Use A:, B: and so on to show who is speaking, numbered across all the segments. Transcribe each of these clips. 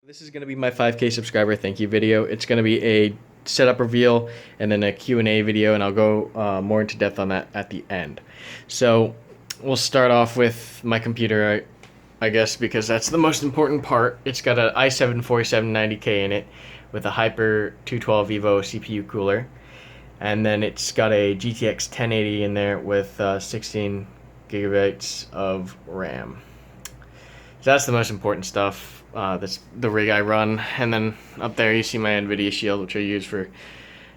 A: This is going to be my 5K subscriber thank you video. It's going to be a setup reveal and then a Q&A video, and I'll go more into depth on that at the end. So we'll start off with my computer, I guess, because that's the most important part. It's got an i7-4790K in it with a Hyper 212 Evo CPU cooler, and then it's got a GTX 1080 in there with 16 gigabytes of RAM. So that's the most important stuff. That's the rig I run, and then up there you see my NVIDIA Shield, which I use for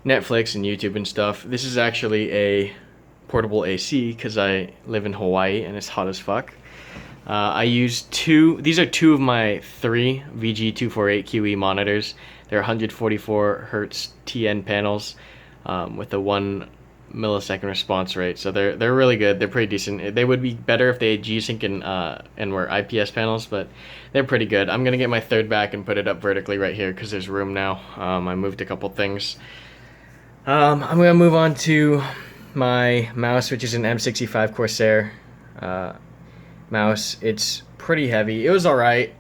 A: Netflix and YouTube and stuff. This is actually a portable AC because I live in Hawaii and it's hot as fuck. I use these are two of my three VG248QE monitors. They're 144 Hertz TN panels with a 1 millisecond response rate, so they're really good. They're pretty decent. They would be better if they had G.Sync and were IPS panels, but they're pretty good. I'm gonna get my third back and put it up vertically right here because there's room now. I moved a couple things. I'm gonna move on to my mouse, which is an M65 Corsair mouse. It's pretty heavy. It was alright.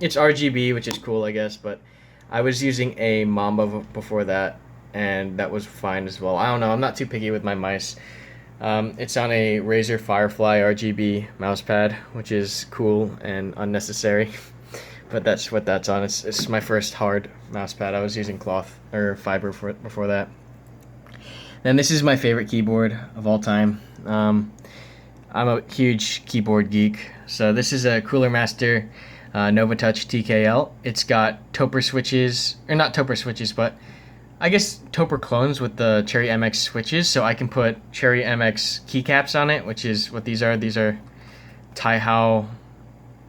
A: It's RGB, which is cool, I guess, but I was using a Mamba before that, and that was fine as well. I don't know, I'm not too picky with my mice. It's on a Razer Firefly RGB mouse pad, which is cool and unnecessary, but that's what that's on. It's my first hard mouse pad. I was using cloth or fiber before that. Then this is my favorite keyboard of all time. I'm a huge keyboard geek, so this is a CoolerMaster Novatouch TKL. It's got Toper switches, or not Toper switches, but I guess Toper clones with the Cherry MX switches, so I can put Cherry MX keycaps on it, which is what these are. These are Taihao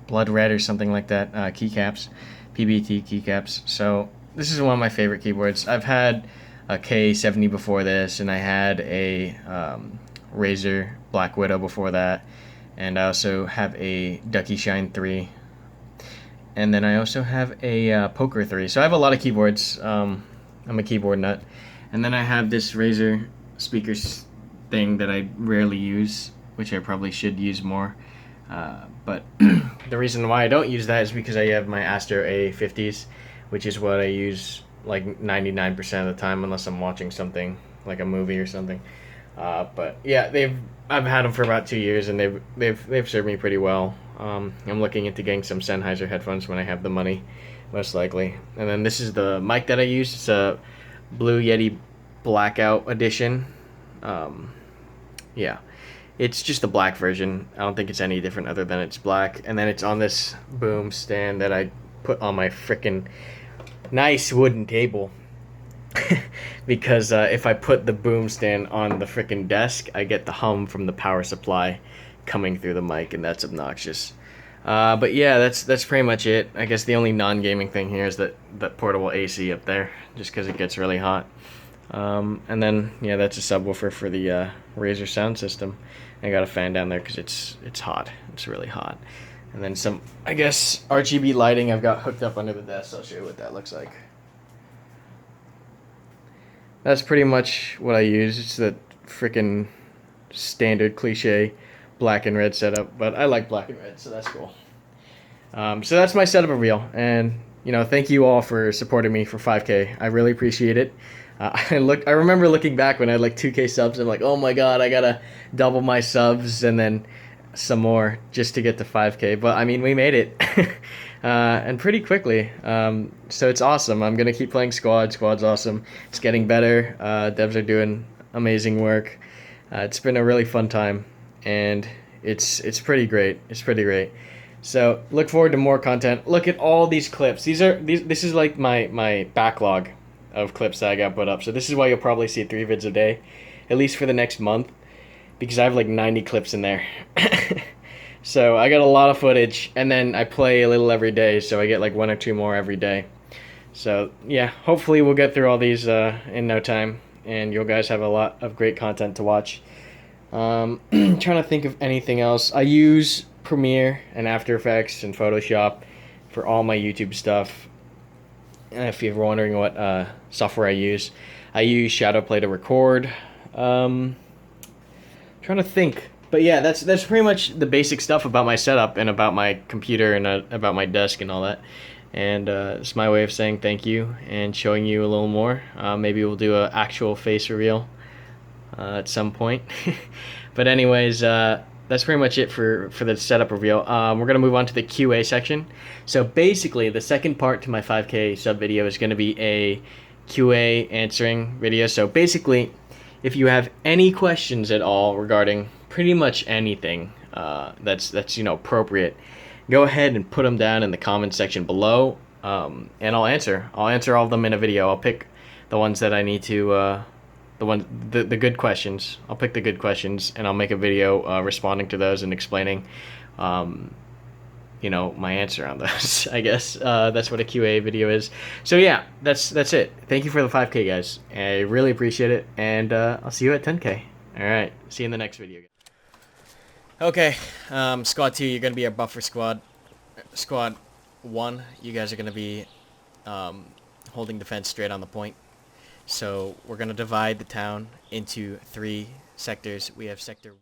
A: Blood Red or something like that keycaps, PBT keycaps. So this is one of my favorite keyboards. I've had a K70 before this, and I had a Razer Black Widow before that, and I also have a Ducky Shine 3, and then I also have a Poker 3. So I have a lot of keyboards. I'm a keyboard nut. And then I have this Razer speakers thing that I rarely use, which I probably should use more. But the reason why I don't use that is because I have my Astro A50s, which is what I use like 99% of the time, unless I'm watching something like a movie or something. But yeah, I've had them for about 2 years, and they've served me pretty well. I'm looking into getting some Sennheiser headphones when I have the money, most likely. And then this is the mic that I use. It's a Blue Yeti Blackout edition. Yeah, it's just the black version. I don't think it's any different other than it's black. And then it's on this boom stand that I put on my frickin' nice wooden table. Because if I put the boom stand on the frickin' desk, I get the hum from the power supply coming through the mic, and that's obnoxious. But yeah, that's pretty much it. I guess the only non-gaming thing here is that portable AC up there, just because it gets really hot. And then yeah, that's a subwoofer for the Razer sound system. I got a fan down there because it's hot. It's really hot. And then some, I guess, RGB lighting I've got hooked up under the desk. I'll show you what that looks like. That's pretty much what I use. It's the freaking standard cliche black and red setup, but I like black and red, so that's cool. So that's my setup reveal, and thank you all for supporting me for 5K. I really appreciate it. I remember looking back when I had like 2K subs, and I'm like, oh my god, I gotta double my subs and then some more just to get to 5K. But I mean, we made it. And pretty quickly, so it's awesome. I'm gonna keep playing Squad's awesome. It's getting better. Devs are doing amazing work. It's been a really fun time, and it's pretty great. It's pretty great. So look forward to more content. Look at all these clips. This is like my backlog of clips that I got put up. So this is why you'll probably see 3 vids a day, at least for the next month, because I have like 90 clips in there. So I got a lot of footage, and then I play a little every day, so I get like 1 or 2 more every day. So yeah, hopefully we'll get through all these in no time, and you guys have a lot of great content to watch. Trying to think of anything else. I use Premiere and After Effects and Photoshop for all my YouTube stuff. If you're wondering what software I use Shadowplay to record. Trying to think. But yeah, that's pretty much the basic stuff about my setup and about my computer and about my desk and all that. And it's my way of saying thank you and showing you a little more. Maybe we'll do an actual face reveal at some point. But anyways, that's pretty much it for the setup reveal. We're going to move on to the QA section. So basically, the second part to my 5K sub video is going to be a QA answering video. So basically, if you have any questions at all regarding pretty much anything that's appropriate, go ahead and put them down in the comment section below, and I'll answer all of them in a video. I'll pick the ones that I need to, the good questions. I'll pick the good questions and I'll make a video responding to those and explaining my answer on those. I guess that's what a QA video is. So yeah, that's it. Thank you for the 5K, guys. I really appreciate it, and I'll see you at 10K. All right, see you in the next video. Okay, squad 2, you're gonna be our buffer squad. Squad 1, you guys are gonna be holding defense straight on the point. So we're gonna divide the town into 3 sectors. We have sector